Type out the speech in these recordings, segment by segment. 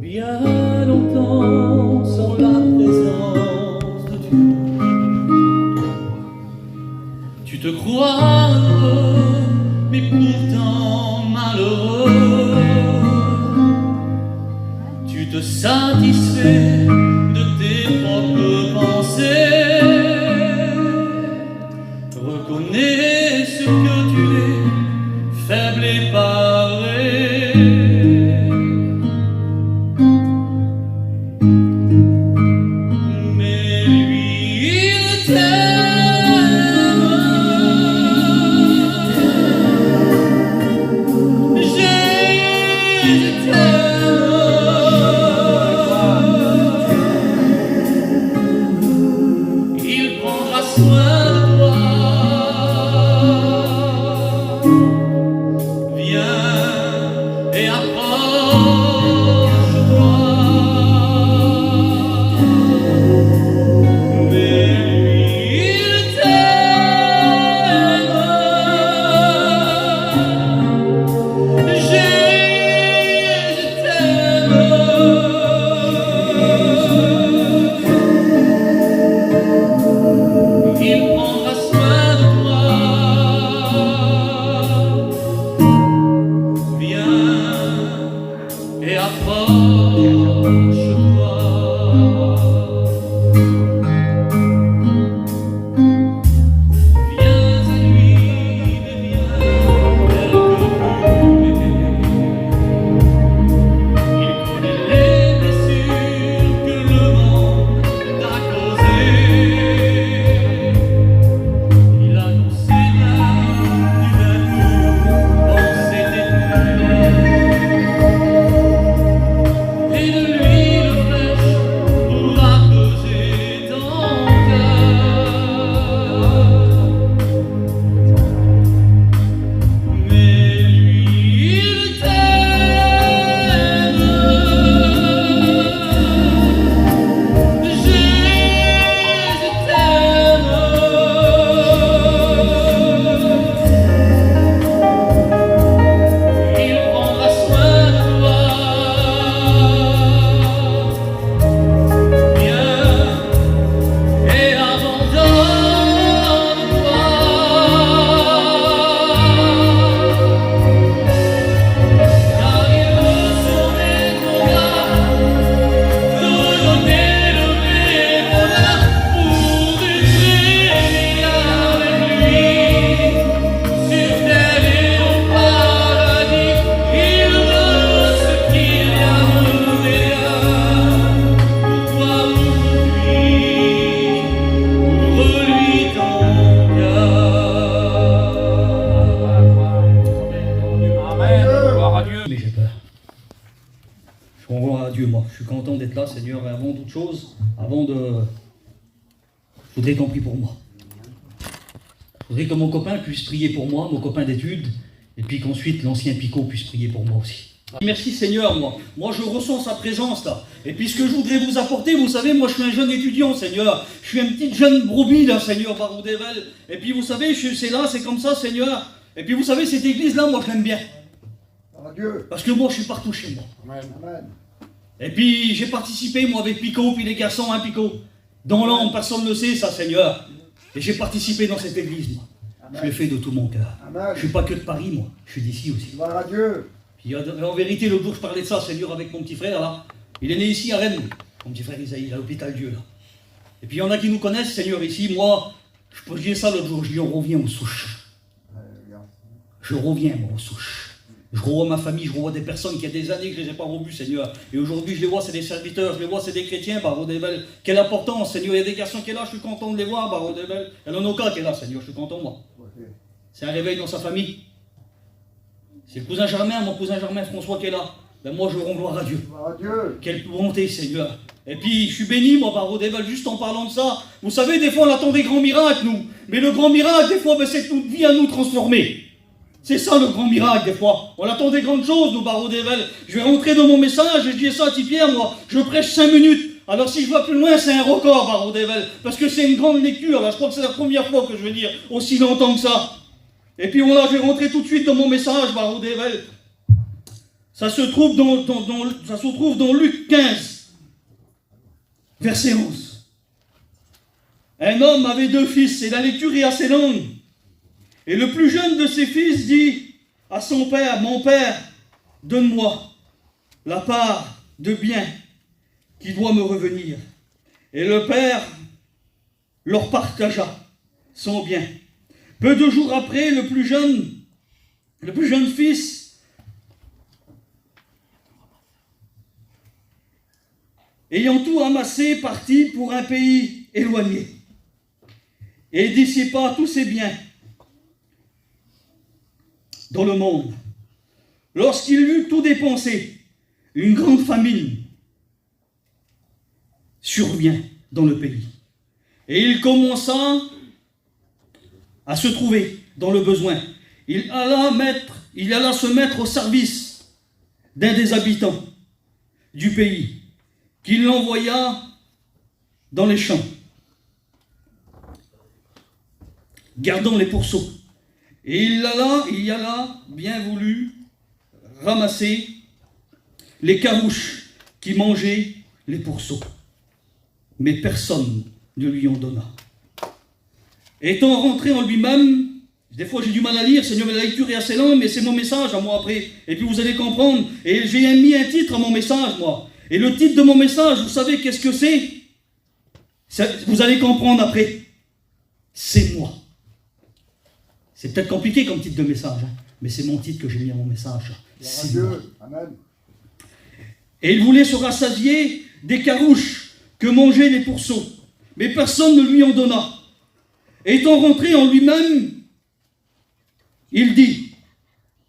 Bien longtemps sans la présence de Dieu, tu te crois heureux, mais pourtant malheureux. Tu te satisfais de tes propres pensées. Reconnais ce que tu es, faible et paré. Mais lui, il t'aime. Jésus t'aime. Il prendra soin de toi. Viens et approche-toi. Mais lui, il t'aime. Jésus t'aime. Il prendra soin de toi. Viens et approche-toi. Viens à lui, deviens quelque plus. Il connaît les blessures que le monde t'a causées. Il annonce ses larmes du vêtement en cette et de l'huile fraîche pour apaiser ton cœur. Mais lui, il t'aime. Jésus t'aime. Il prendra soin de toi. Viens et abandonne-toi. Car il veut sauver ton âme, te donner le vrai bonheur pour une vie avec lui. Sur terre et au paradis, il veut ce qu'il y a de meilleur pour toi aujourd'hui. Ouvre-lui ton cœur. Amen. Gloire à Dieu. Mais j'ai peur. Je rends gloire à Dieu, moi. Je suis content d'être là, Seigneur. Et avant toute chose, je voudrais qu'on prie pour moi. Je voudrais que mon copain puisse prier pour moi, mon copain d'études, et puis qu'ensuite l'ancien Picot puisse prier pour moi aussi. Merci Seigneur, moi je ressens sa présence là. Et puis ce que je voudrais vous apporter, vous savez, moi je suis un jeune étudiant, Seigneur. Je suis un petit jeune brebis là, Seigneur, Barreau d'Evel. Et puis vous savez, c'est là, c'est comme ça, Seigneur. Et puis vous savez, cette église là, moi je l'aime bien. Dieu. Parce que moi je suis partout chez moi. Amen. Amen. Et puis j'ai participé, moi, avec Picot, puis les garçons, hein, Picot. Dans l'âme, personne ne le sait, ça, Seigneur. Et j'ai participé dans cette église, moi. Je l'ai fait de tout mon cœur. Amen. Je suis pas que de Paris, moi. Je suis d'ici aussi. Gloire à Dieu. Puis en vérité, l'autre jour, je parlais de ça, Seigneur, avec mon petit frère, là. Il est né ici à Rennes, mon petit frère Isaïe, à l'hôpital Dieu, là. Et puis il y en a qui nous connaissent, Seigneur, ici. Moi, je disais ça l'autre jour, je dis, on revient aux souches. Je reviens, moi, aux souches. Je revois ma famille, je revois des personnes qui il y a des années que je ne les ai pas revues, Seigneur. Et aujourd'hui, je les vois, c'est des serviteurs, je les vois, c'est des chrétiens, Barreau d'Evel. Quelle importance, Seigneur. Il y a des garçons qui sont là, je suis content de les voir, Barreau d'Evel. Il y en a aucun qui est là, Seigneur, je suis content, moi. C'est un réveil dans sa famille. C'est le cousin Germain, mon cousin Germain François qui est là. Ben moi, je rends gloire à Dieu. Gloire à Dieu. Quelle bonté, Seigneur. Et puis, je suis béni, moi, Barreau d'Evel, juste en parlant de ça. Vous savez, des fois, on attend des grands miracles, nous. Mais le grand miracle, des fois, ben, c'est notre vie à nous transformer. C'est ça le grand miracle des fois. On attend des grandes choses, nous, Barreau d'Evel. Je vais rentrer dans mon message et je dis ça à Tipierre, moi. Je prêche 5 minutes. Alors si je vais plus loin, c'est un record, Barreau d'Evel. Parce que c'est une grande lecture, là. Je crois que c'est la première fois que je vais dire aussi longtemps que ça. Et puis voilà, je vais rentrer tout de suite dans mon message, Baroudével. Ça se trouve dans Luc 15, verset 11. Un homme avait 2 fils, et la lecture est assez longue. Et le plus jeune de ses fils dit à son père, « Mon père, donne-moi la part de bien qui doit me revenir. » Et le père leur partagea son bien. Peu de jours après, le plus jeune fils, ayant tout amassé, partit pour un pays éloigné et dissipa tous ses biens dans le monde. Lorsqu'il eut tout dépensé, une grande famine survient dans le pays. Et il commença à se trouver dans le besoin. Il alla se mettre au service d'un des habitants du pays, qui l'envoya dans les champs, gardant les pourceaux. Et il y alla bien voulu ramasser les carouches qui mangeaient les pourceaux. Mais personne ne lui en donna. Étant rentré en lui-même, des fois j'ai du mal à lire, Seigneur, mais la lecture est assez longue, mais c'est mon message à moi après. Et puis vous allez comprendre. Et j'ai mis un titre à mon message, moi. Et le titre de mon message, vous savez qu'est-ce que c'est? Vous allez comprendre après. C'est moi. C'est peut-être compliqué comme titre de message, hein, mais c'est mon titre que j'ai mis à mon message. C'est moi. Amen. Et il voulait se rassasier des carouches que mangeaient les pourceaux. Mais personne ne lui en donna. Étant rentré en lui-même, il dit,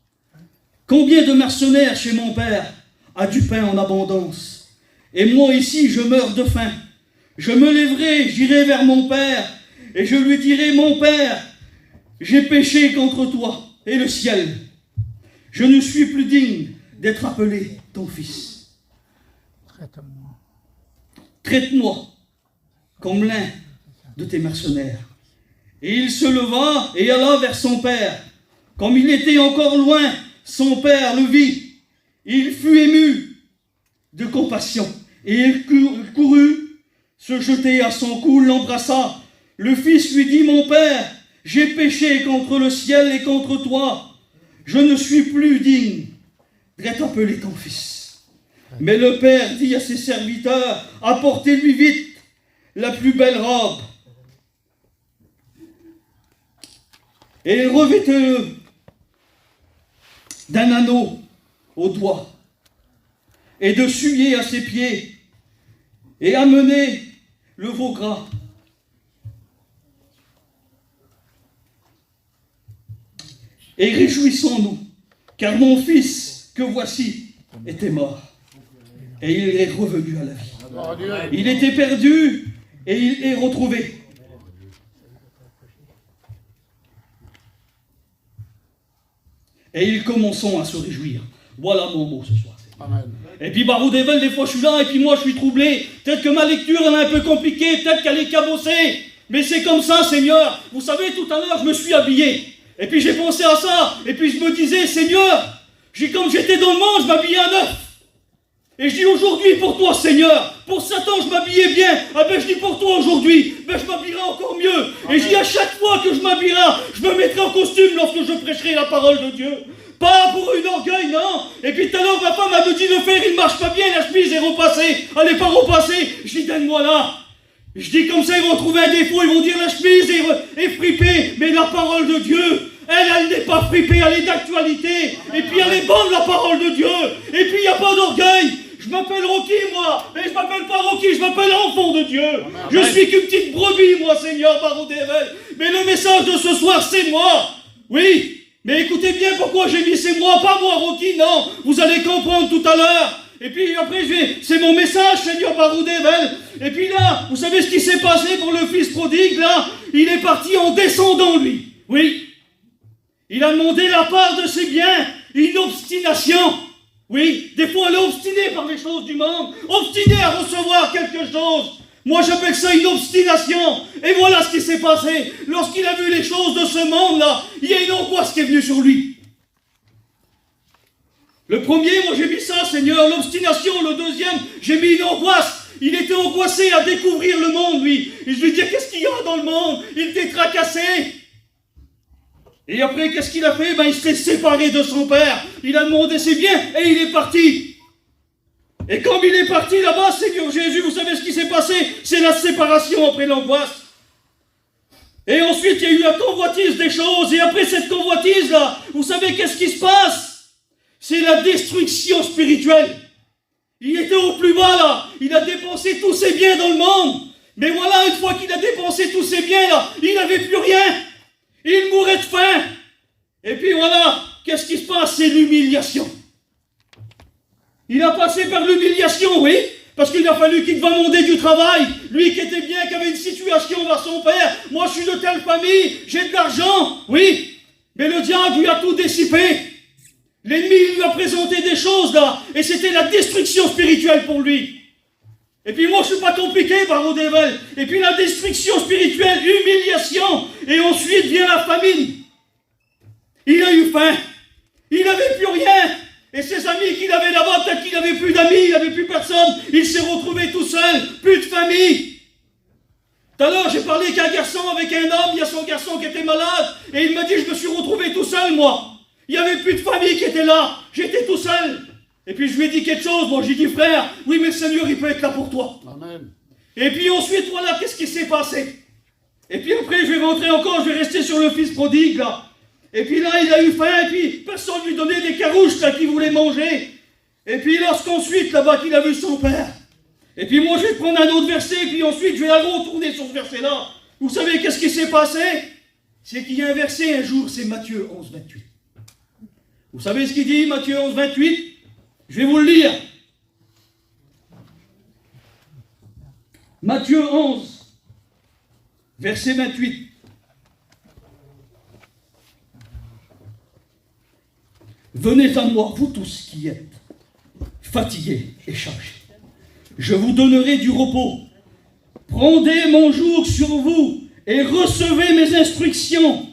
« Combien de mercenaires chez mon père a du pain en abondance? Et moi ici, je meurs de faim. Je me lèverai, j'irai vers mon père, et je lui dirai, mon père, j'ai péché contre toi et le ciel. Je ne suis plus digne d'être appelé ton fils. Traite-moi comme l'un de tes mercenaires. » Et il se leva et alla vers son père. Comme il était encore loin, son père le vit. Il fut ému de compassion et il courut se jeter à son cou, l'embrassa. Le fils lui dit, « Mon père, j'ai péché contre le ciel et contre toi. Je ne suis plus digne d'être appelé ton fils. » Mais le père dit à ses serviteurs, « Apportez-lui vite la plus belle robe et revêtez-le d'un anneau au doigt et de suier à ses pieds et amenez le veau gras. Et réjouissons-nous, car mon fils que voici était mort et il est revenu à la vie. Il était perdu et il est retrouvé. » Et ils commençons à se réjouir. Voilà mon mot ce soir. Amen. Et puis Baroudével, des fois je suis là et puis moi je suis troublé. Peut-être que ma lecture elle est un peu compliquée, peut-être qu'elle est cabossée. Mais c'est comme ça, Seigneur. Vous savez, tout à l'heure je me suis habillé. Et puis j'ai pensé à ça. Et puis je me disais, Seigneur, comme j'étais dans le monde, je m'habillais à neuf. Et je dis aujourd'hui pour toi, Seigneur, pour Satan, je m'habillais bien. Ah ben je dis pour toi aujourd'hui, ben je m'habillerai encore mieux. Et je dis à chaque fois que je m'habillerai, je me mettrai en costume lorsque je prêcherai la parole de Dieu. Pas pour une orgueil, non. Et puis tout à l'heure, ma femme m'a dit de faire, il ne marche pas bien, la chemise est repassée. Elle n'est pas repassée. Je dis, donne-moi là. Je dis comme ça, ils vont trouver un défaut, ils vont dire la chemise est fripée. Mais la parole de Dieu, elle n'est pas fripée, elle est d'actualité. Et puis elle est bonne, la parole de Dieu. Et puis il n'y a pas d'orgueil. Je m'appelle Rocky, moi, mais je m'appelle pas Rocky, je m'appelle enfant de Dieu. Amen. Je suis qu'une petite brebis, moi, Seigneur, Baroudével. Mais le message de ce soir, c'est moi. Oui, mais écoutez bien pourquoi j'ai mis c'est moi, pas moi, Rocky, non. Vous allez comprendre tout à l'heure. Et puis après, c'est mon message, Seigneur Baroudével. Et puis là, vous savez ce qui s'est passé pour le fils prodigue, là? Il est parti en descendant, lui. Oui. Il a demandé la part de ses biens, une obstination. Oui, des fois on est obstiné par les choses du monde, obstiné à recevoir quelque chose. Moi, j'appelle ça une obstination. Et voilà ce qui s'est passé. Lorsqu'il a vu les choses de ce monde-là, il y a une angoisse qui est venue sur lui. Le premier, moi j'ai mis ça, Seigneur, l'obstination. Le deuxième, j'ai mis une angoisse. Il était angoissé à découvrir le monde, lui. Et je lui dis, qu'est-ce qu'il y a dans le monde? Il était tracassé. Et après, qu'est-ce qu'il a fait? Il s'est séparé de son père. Il a demandé ses biens et il est parti. Et quand il est parti là-bas, Seigneur Jésus, vous savez ce qui s'est passé? C'est la séparation après l'angoisse. Et ensuite, il y a eu la convoitise des choses. Et après cette convoitise-là, vous savez qu'est-ce qui se passe? C'est la destruction spirituelle. Il était au plus bas là. Il a dépensé tous ses biens dans le monde. Mais voilà, une fois qu'il a dépensé tous ses biens là, il n'avait plus rien. Il mourait de faim. Et puis voilà, qu'est-ce qui se passe? C'est l'humiliation. Il a passé par l'humiliation, oui, parce qu'il a fallu qu'il demander du travail. Lui qui était bien, qui avait une situation vers son père. Moi, je suis de telle famille, j'ai de l'argent, oui. Mais le diable lui a tout dissipé. L'ennemi lui a présenté des choses là, et c'était la destruction spirituelle pour lui. Et puis moi, je ne suis pas compliqué, Baroudével. Et puis la destruction spirituelle, humiliation, et ensuite vient la famine. Il a eu faim, il n'avait plus rien. Et ses amis qu'il avait là-bas, peut-être qu'il n'avait plus d'amis, il n'avait plus personne. Il s'est retrouvé tout seul, plus de famille. Tout à l'heure, j'ai parlé qu'un garçon avec un homme, il y a son garçon qui était malade, et il m'a dit, je me suis retrouvé tout seul, moi. Il n'y avait plus de famille qui était là, j'étais tout seul. Et puis je lui ai dit quelque chose, moi j'ai dit, frère, oui mais le Seigneur il peut être là pour toi. Amen. Et puis ensuite, voilà, qu'est-ce qui s'est passé? Et puis après, je vais rentrer encore, je vais rester sur le fils prodigue, là. Et puis là, il a eu faim, et puis personne lui donnait des carouches, là, qu'il voulait manger. Et puis lorsqu'ensuite, là-bas, qu'il a vu son père. Et puis moi, je vais prendre un autre verset, et puis ensuite, je vais aller retourner sur ce verset-là. Vous savez qu'est-ce qui s'est passé? C'est qu'il y a un verset un jour, c'est Matthieu 11, 28. Vous savez ce qu'il dit, Matthieu 11, 28? Je vais vous le lire. Matthieu 11, verset 28. Venez à moi, vous tous qui êtes fatigués et chargés. Je vous donnerai du repos. Prendez mon joug sur vous et recevez mes instructions,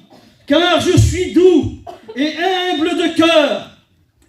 car je suis doux et humble de cœur,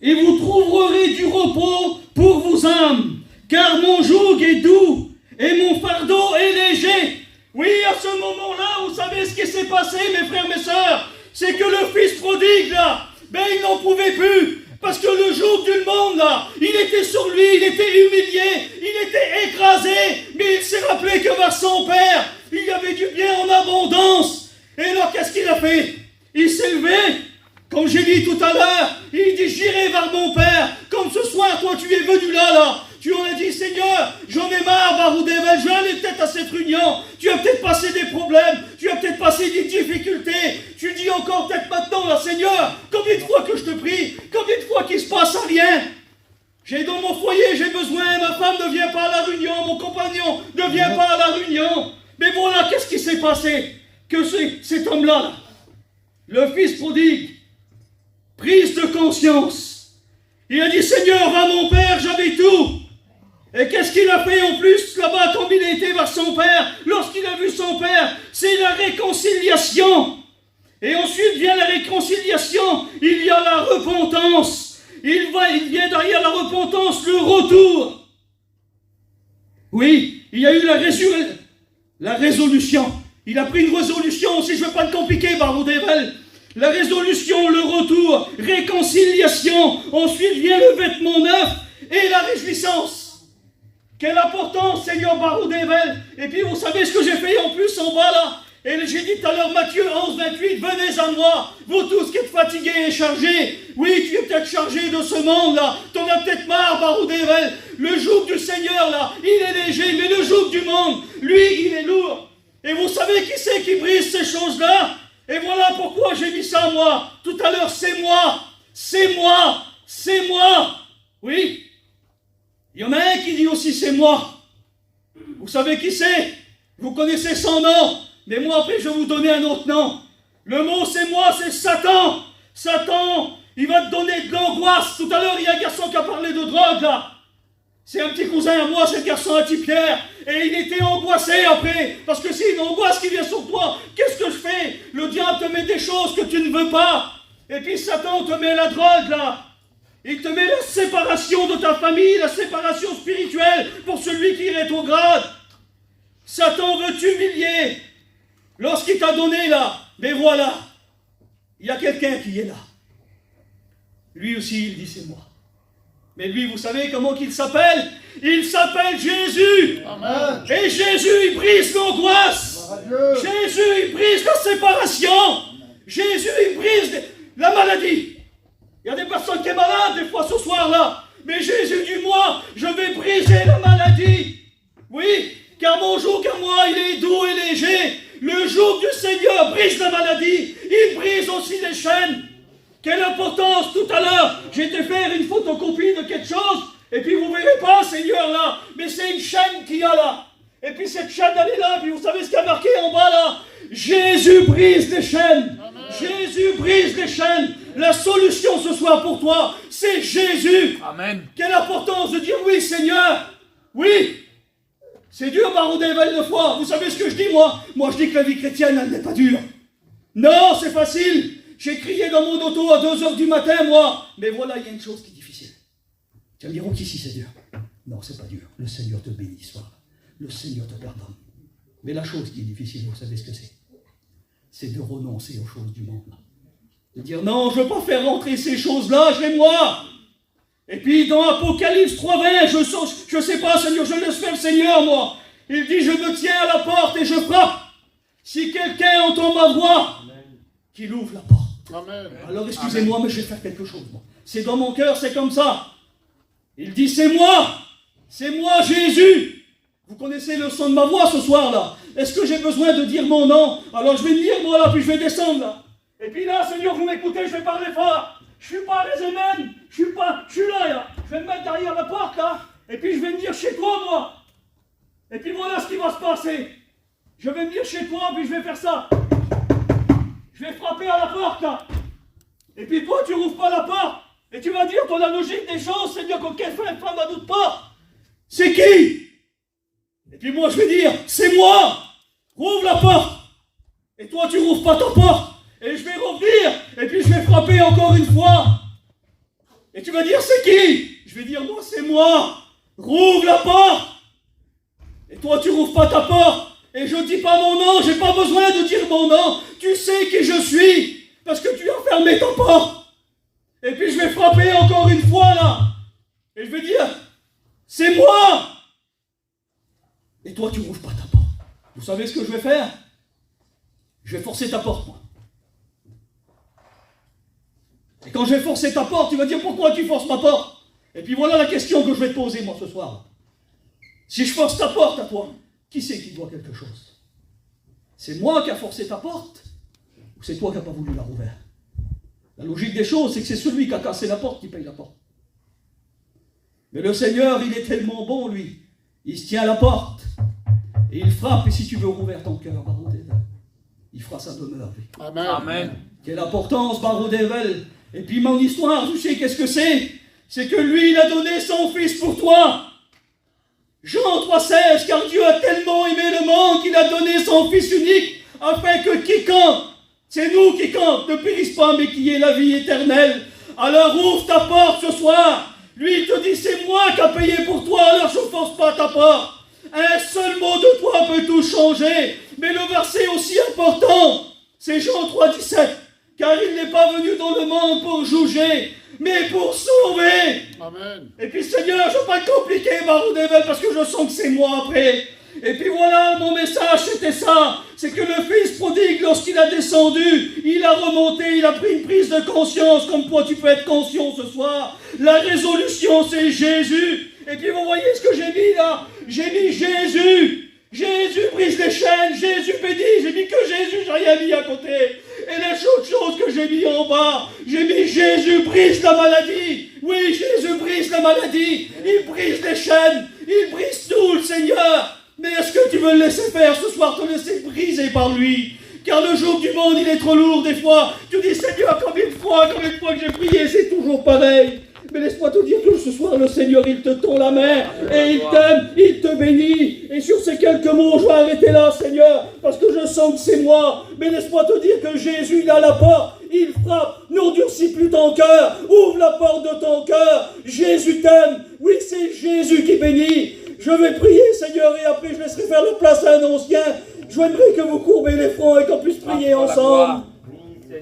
et vous trouverez du repos pour vos âmes, car mon joug est doux et mon fardeau est léger. Oui, à ce moment-là, vous savez ce qui s'est passé, mes frères, mes sœurs, c'est que le fils prodigue, là, il n'en pouvait plus, parce que le joug du monde, là, il était sur lui, il était humilié, il était écrasé, mais il s'est rappelé que vers son père, il y avait du bien en abondance. Et alors, qu'est-ce qu'il a fait? Il s'est levé, comme j'ai dit tout à l'heure, il dit, j'irai vers mon père, comme ce soir, toi, tu es venu là, tu en as dit, Seigneur, j'en ai marre, Baroudével, je vais aller peut-être à cette réunion, tu as peut-être passé des problèmes, tu as peut-être passé des difficultés, tu dis encore peut-être maintenant, là, Seigneur, combien de fois que je te prie, combien de fois qu'il se passe rien? J'ai dans mon foyer, j'ai besoin, ma femme ne vient pas à la réunion, mon compagnon ne vient pas à la réunion, mais voilà, qu'est-ce qui s'est passé? Que cet homme-là, le fils prodigue, prise de conscience, il a dit, Seigneur, va mon père, j'avais tout. Et qu'est-ce qu'il a fait en plus là-bas quand il a été vers son père? Lorsqu'il a vu son père, c'est la réconciliation. Et ensuite vient la réconciliation, il y a la repentance. Il vient derrière la repentance le retour. Oui, il y a eu la résolution. Il a pris une résolution, si je ne veux pas te compliquer, Baroudével. La résolution, le retour, réconciliation. Ensuite vient le vêtement neuf et la réjouissance. Quelle importance, Seigneur Baroudével. Et puis vous savez ce que j'ai fait en plus en bas là? Et j'ai dit tout à l'heure, Matthieu 11, 28, venez à moi, vous tous qui êtes fatigués et chargés. Oui, tu es peut-être chargé de ce monde là, t'en as peut-être marre, Baroudével. Le joug du Seigneur là, il est léger, mais le joug du monde, lui, il est lourd. Et vous savez qui c'est qui brise ces choses-là? Et voilà pourquoi j'ai mis ça moi. Tout à l'heure, c'est moi, c'est moi, c'est moi. Oui. Il y en a un qui dit aussi c'est moi. Vous savez qui c'est? Vous connaissez son nom. Mais moi après je vais vous donner un autre nom. Le mot c'est moi, c'est Satan. Satan, il va te donner de l'angoisse. Tout à l'heure il y a un garçon qui a parlé de drogue là. C'est un petit cousin à moi, c'est le garçon Anti-Pierre. Et il était angoissé après. Parce que c'est une angoisse qui vient sur toi. Qu'est-ce que je fais? Le diable te met des choses que tu ne veux pas. Et puis Satan te met la drogue là. Il te met la séparation de ta famille, la séparation spirituelle pour celui qui est rétrograde. Satan veut t'humilier. Lorsqu'il t'a donné là, mais voilà, il y a quelqu'un qui est là. Lui aussi, il dit c'est moi. Mais lui, vous savez comment il s'appelle? Il s'appelle Jésus. Amen. Et Jésus, il brise l'angoisse. Gloire à Dieu. Jésus, il brise la séparation. Jésus, il brise la maladie. Il y a des personnes qui sont malades des fois ce soir-là. Mais Jésus dit, moi, je vais briser la maladie. Oui, car mon joug à moi, il est doux et léger. Le joug du Seigneur brise la maladie. Il brise aussi les chaînes. Quelle importance, tout à l'heure, j'ai été faire une photocopie de quelque chose. Et puis vous ne verrez pas, Seigneur, là. Mais c'est une chaîne qu'il y a là. Et puis cette chaîne, elle est là. Puis vous savez ce qu'il y a marqué en bas là? Jésus brise les chaînes. Amen. Jésus brise les chaînes. La solution ce soir pour toi, c'est Jésus. Amen. Quelle importance de dire oui, Seigneur. Oui. C'est dur, Baroudével, de fois. Vous savez ce que je dis, moi? Moi, je dis que la vie chrétienne, elle n'est pas dure. Non, c'est facile. J'ai crié dans mon auto à 2h du matin, moi. Mais voilà, il y a une chose qui est difficile. Tu vas me dire, oh, qu'ici, c'est dur. Non, c'est pas dur. Le Seigneur te bénit ce soir. Le Seigneur te pardonne. Mais la chose qui est difficile, vous savez ce que c'est? C'est de renoncer aux choses du monde. De dire, non, je ne veux pas faire rentrer ces choses-là chez moi. Et puis, dans Apocalypse 3:20, je ne sais pas, Seigneur, je laisse faire le Seigneur, moi. Il dit, je me tiens à la porte et je frappe. Si quelqu'un entend ma voix, qu'il ouvre la porte. Amen. Alors, excusez-moi, mais je vais faire quelque chose, moi. C'est dans mon cœur, c'est comme ça. Il dit, c'est moi, Jésus. Vous connaissez le son de ma voix ce soir-là. Est-ce que j'ai besoin de dire mon nom? Alors, je vais me dire, moi, là, puis je vais descendre, là. Et puis là, Seigneur, vous m'écoutez, je vais parler fort. Je suis pas à les Amen. Je suis là, là. Je vais me mettre derrière la porte, là. Et puis, je vais me dire chez toi, moi. Et puis, voilà ce qui va se passer. Je vais me dire chez toi, puis je vais faire ça. Je vais frapper à la porte, là. Et puis toi, tu rouvres pas la porte. Et tu vas dire, dans la logique des choses, Seigneur, que quelqu'un femme à doute pas. C'est qui? Et puis moi, je vais dire, c'est moi. Rouvre la porte. Et toi, tu rouvres pas ta porte. Et je vais revenir. Et puis je vais frapper encore une fois. Et tu vas dire, c'est qui? Je vais dire, moi, c'est moi. Rouvre la porte. Et toi, tu rouvres pas ta porte. Et je ne dis pas mon nom, j'ai pas besoin de dire mon nom. Tu sais qui je suis, parce que tu as fermé ta porte. Et puis je vais frapper encore une fois là. Et je vais dire, c'est moi. Et toi, tu rouvres pas ta porte. Vous savez ce que je vais faire? Je vais forcer ta porte, moi. Et quand je vais forcer ta porte, tu vas dire, pourquoi tu forces ma porte? Et puis voilà la question que je vais te poser, moi, ce soir. Si je force ta porte à toi, qui c'est qui doit quelque chose? C'est moi qui a forcé ta porte? Ou c'est toi qui n'as pas voulu la rouvrir? La logique des choses, c'est que c'est celui qui a cassé la porte qui paye la porte. Mais le Seigneur, il est tellement bon, lui. Il se tient à la porte. Et il frappe, et si tu veux rouvrir ton cœur, Baroudével, il fera sa demeure, lui. Amen. Amen. Quelle importance, Baroudével. Et puis mon histoire, tu sais qu'est-ce que c'est? C'est que lui, il a donné son fils pour toi. Jean 3,16, car Dieu a tellement aimé le monde qu'il a donné son Fils unique, afin que quiconque, c'est nous quiconque, ne périsse pas, mais qui ait la vie éternelle. Alors ouvre ta porte ce soir. Lui, il te dit, c'est moi qui a payé pour toi, alors je ne force pas ta porte. Un seul mot de toi peut tout changer. Mais le verset aussi important, c'est Jean 3,17, car il n'est pas venu dans le monde pour juger, mais pour sauver. Amen. Et puis Seigneur, je ne veux pas te compliquer, Baroudével, parce que je sens que c'est moi après. Et puis voilà, mon message, c'était ça. C'est que le fils prodigue, lorsqu'il a descendu, il a remonté, il a pris une prise de conscience, comme toi tu peux être conscient ce soir. La résolution, c'est Jésus. Et puis vous voyez ce que j'ai mis là? J'ai mis Jésus. Jésus brise les chaînes, Jésus bénit. J'ai mis que Jésus, j'ai rien mis à côté. Et la chose que j'ai mis en bas, j'ai mis Jésus brise la maladie. Oui, Jésus brise la maladie. Il brise les chaînes. Il brise tout, le Seigneur. Mais est-ce que tu veux le laisser faire ce soir, te laisser briser par lui? Car le joug du monde, il est trop lourd des fois. Tu dis, Seigneur, combien de fois que j'ai prié, c'est toujours pareil. Mais laisse-moi te dire que ce soir, le Seigneur, il te tend la main et il t'aime, il te bénit. Et sur ces quelques mots, je vais arrêter là, Seigneur, parce que je sens que c'est moi. Mais laisse-moi te dire que Jésus, il est à la porte, il frappe. N'endurcis plus ton cœur, ouvre la porte de ton cœur. Jésus t'aime. Oui, c'est Jésus qui bénit. Je vais prier, Seigneur, et après je laisserai faire la place à un ancien. J'aimerais que vous courbez les fronts et qu'on puisse prier ensemble.